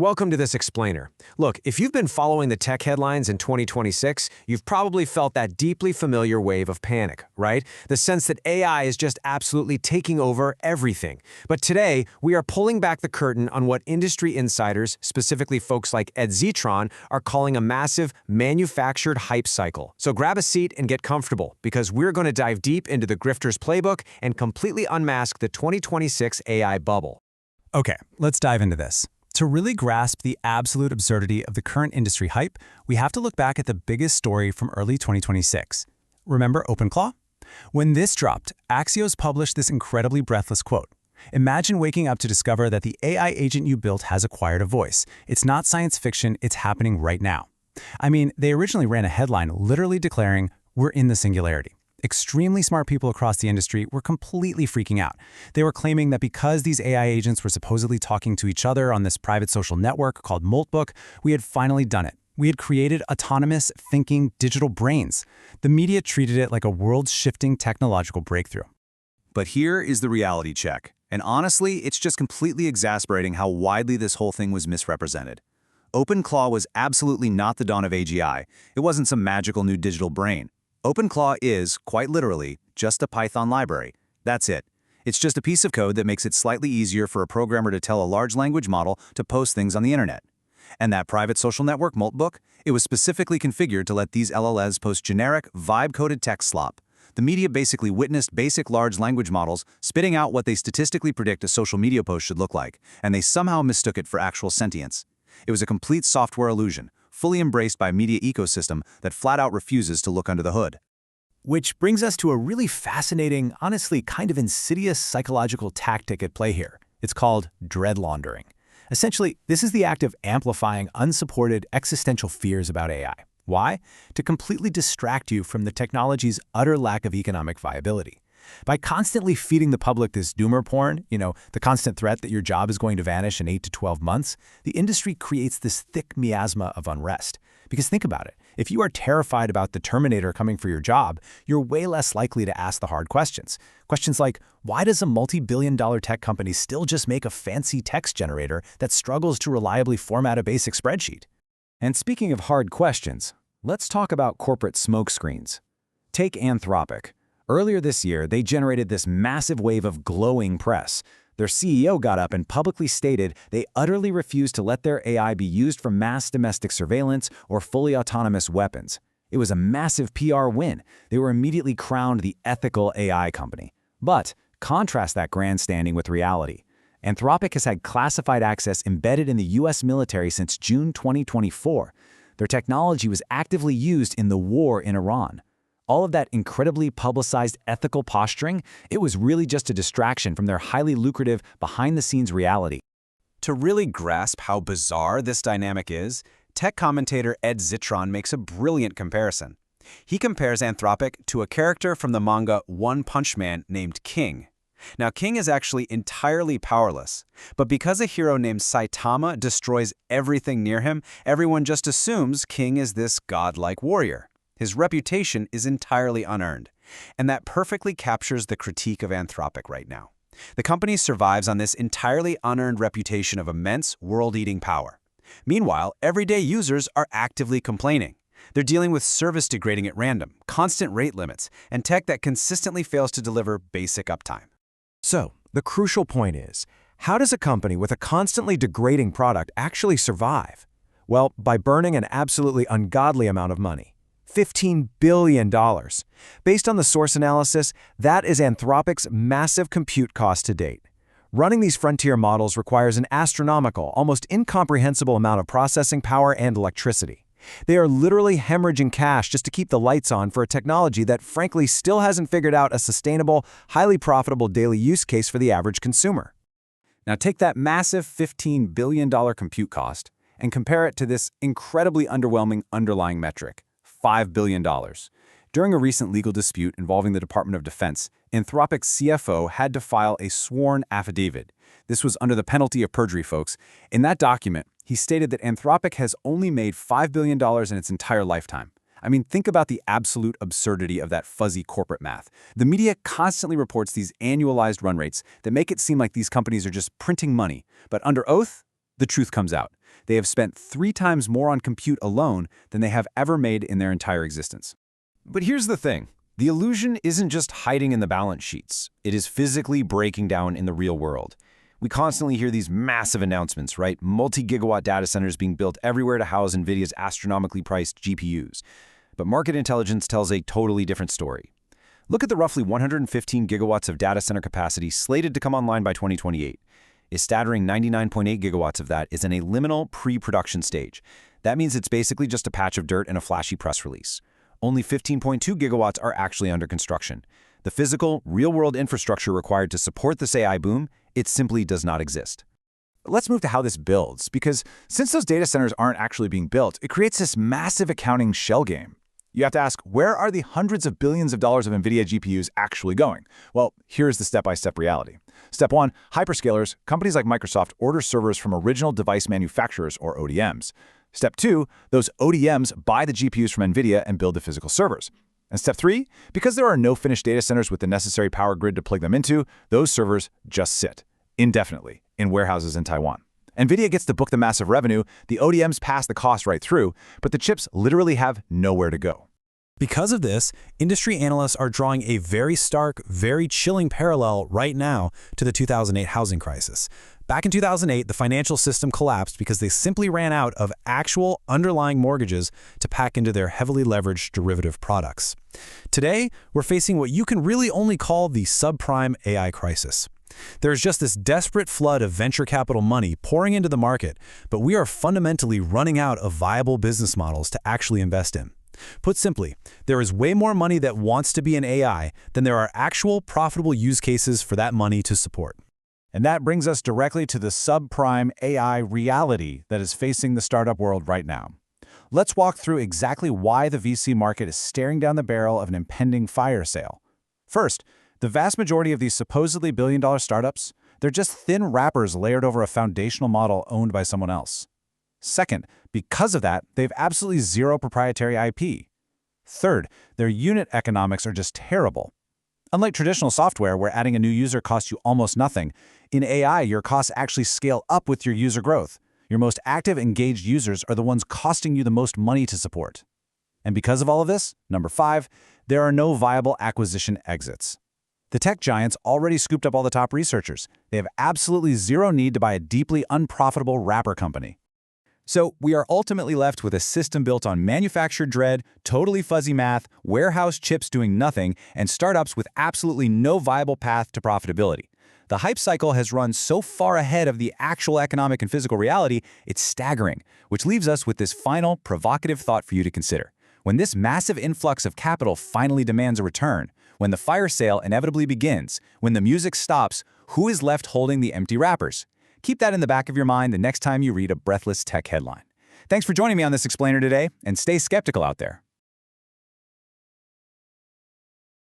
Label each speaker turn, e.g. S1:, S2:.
S1: Welcome to this explainer. Look, if you've been following the tech headlines in 2026, you've probably felt that deeply familiar wave of panic, right? The sense that AI is just absolutely taking over everything. But today, we are pulling back the curtain on what industry insiders, specifically folks like Ed Zitron, are calling a massive manufactured hype cycle. So grab a seat and get comfortable, because we're going to dive deep into the grifter's playbook and completely unmask the 2026 AI bubble.
S2: Okay, let's dive into this. To really grasp the absolute absurdity of the current industry hype, we have to look back at the biggest story from early 2026. Remember OpenClaw? When this dropped, Axios published this incredibly breathless quote. Imagine waking up to discover that the AI agent you built has acquired a voice. It's not science fiction, it's happening right now. I mean, they originally ran a headline literally declaring, "We're in the singularity." Extremely smart people across the industry were completely freaking out. They were claiming that because these AI agents were supposedly talking to each other on this private social network called Moltbook, we had finally done it. We had created autonomous, thinking digital brains. The media treated it like a world-shifting technological breakthrough.
S3: But here is the reality check. And honestly, it's just completely exasperating how widely this whole thing was misrepresented. OpenClaw was absolutely not the dawn of AGI. It wasn't some magical new digital brain. OpenClaw is, quite literally, just a Python library. That's it. It's just a piece of code that makes it slightly easier for a programmer to tell a large language model to post things on the internet. And that private social network, Moltbook, it was specifically configured to let these LLMs post generic, vibe-coded text slop. The media basically witnessed basic large language models spitting out what they statistically predict a social media post should look like, and they somehow mistook it for actual sentience. It was a complete software illusion, fully embraced by a media ecosystem that flat-out refuses to look under the hood.
S4: Which brings us to a really fascinating, honestly kind of insidious psychological tactic at play here. It's called dread laundering. Essentially, this is the act of amplifying unsupported existential fears about AI. Why? To completely distract you from the technology's utter lack of economic viability. By constantly feeding the public this doomer porn, the constant threat that your job is going to vanish in 8 to 12 months, the industry creates this thick miasma of unrest. Because think about it, if you are terrified about the Terminator coming for your job, you're way less likely to ask the hard questions. Questions like, why does a multi-billion-dollar tech company still just make a fancy text generator that struggles to reliably format a basic spreadsheet?
S5: And speaking of hard questions, let's talk about corporate smokescreens. Take Anthropic. Earlier this year, they generated this massive wave of glowing press. Their CEO got up and publicly stated they utterly refused to let their AI be used for mass domestic surveillance or fully autonomous weapons. It was a massive PR win. They were immediately crowned the ethical AI company. But contrast that grandstanding with reality. Anthropic has had classified access embedded in the US military since June 2024. Their technology was actively used in the war in Iran. All of that incredibly publicized ethical posturing, it was really just a distraction from their highly lucrative behind-the-scenes reality.
S3: To really grasp how bizarre this dynamic is, tech commentator Ed Zitron makes a brilliant comparison. He compares Anthropic to a character from the manga One Punch Man named King. Now, King is actually entirely powerless, but because a hero named Saitama destroys everything near him, everyone just assumes King is this godlike warrior. His reputation is entirely unearned, and that perfectly captures the critique of Anthropic right now. The company survives on this entirely unearned reputation of immense, world-eating power. Meanwhile, everyday users are actively complaining. They're dealing with service degrading at random, constant rate limits, and tech that consistently fails to deliver basic uptime.
S1: So, the crucial point is, how does a company with a constantly degrading product actually survive? Well, by burning an absolutely ungodly amount of money. $15 billion. Based on the source analysis, that is Anthropic's massive compute cost to date. Running these frontier models requires an astronomical, almost incomprehensible amount of processing power and electricity. They are literally hemorrhaging cash just to keep the lights on for a technology that frankly still hasn't figured out a sustainable, highly profitable daily use case for the average consumer.
S5: Now take that massive $15 billion compute cost and compare it to this incredibly underwhelming underlying metric. $5 billion. During a recent legal dispute involving the Department of Defense, Anthropic's CFO had to file a sworn affidavit. This was under the penalty of perjury, folks. In that document, he stated that Anthropic has only made $5 billion in its entire lifetime. I mean, think about the absolute absurdity of that fuzzy corporate math. The media constantly reports these annualized run rates that make it seem like these companies are just printing money, but under oath, the truth comes out. They have spent 3 times more on compute alone than they have ever made in their entire existence. But here's the thing. The illusion isn't just hiding in the balance sheets. It is physically breaking down in the real world. We constantly hear these massive announcements, right? Multi-gigawatt data centers being built everywhere to house Nvidia's astronomically priced GPUs. But market intelligence tells a totally different story. Look at the roughly 115 gigawatts of data center capacity slated to come online by 2028. A staggering 99.8 gigawatts of that is in a liminal pre-production stage. That means it's basically just a patch of dirt and a flashy press release. Only 15.2 gigawatts are actually under construction. The physical, real-world infrastructure required to support this AI boom, it simply does not exist. Let's move to how this builds, because since those data centers aren't actually being built, it creates this massive accounting shell game. You have to ask, where are the hundreds of billions of dollars of Nvidia GPUs actually going? Well, here's the step-by-step reality. Step 1, hyperscalers, companies like Microsoft, order servers from original device manufacturers, or ODMs. Step 2, those ODMs buy the GPUs from Nvidia and build the physical servers. And step 3, because there are no finished data centers with the necessary power grid to plug them into, those servers just sit, indefinitely, in warehouses in Taiwan. Nvidia gets to book the massive revenue, the ODMs pass the cost right through, but the chips literally have nowhere to go.
S2: Because of this, industry analysts are drawing a very stark, very chilling parallel right now to the 2008 housing crisis. Back in 2008, the financial system collapsed because they simply ran out of actual underlying mortgages to pack into their heavily leveraged derivative products. Today, we're facing what you can really only call the subprime AI crisis. There's just this desperate flood of venture capital money pouring into the market, but we are fundamentally running out of viable business models to actually invest in. Put simply, there is way more money that wants to be in AI than there are actual profitable use cases for that money to support.
S5: And that brings us directly to the subprime AI reality that is facing the startup world right now. Let's walk through exactly why the VC market is staring down the barrel of an impending fire sale. First, the vast majority of these supposedly billion-dollar startups, they're just thin wrappers layered over a foundational model owned by someone else. Second, because of that, they have absolutely zero proprietary IP. Third, their unit economics are just terrible. Unlike traditional software where adding a new user costs you almost nothing, in AI your costs actually scale up with your user growth. Your most active, engaged users are the ones costing you the most money to support. And because of all of this, number 5, there are no viable acquisition exits. The tech giants already scooped up all the top researchers. They have absolutely zero need to buy a deeply unprofitable wrapper company. So we are ultimately left with a system built on manufactured dread, totally fuzzy math, warehouse chips doing nothing, and startups with absolutely no viable path to profitability. The hype cycle has run so far ahead of the actual economic and physical reality, it's staggering, which leaves us with this final, provocative thought for you to consider. When this massive influx of capital finally demands a return, when the fire sale inevitably begins, when the music stops, who is left holding the empty wrappers? Keep that in the back of your mind the next time you read a breathless tech headline. Thanks for joining me on this explainer today, and stay skeptical out there.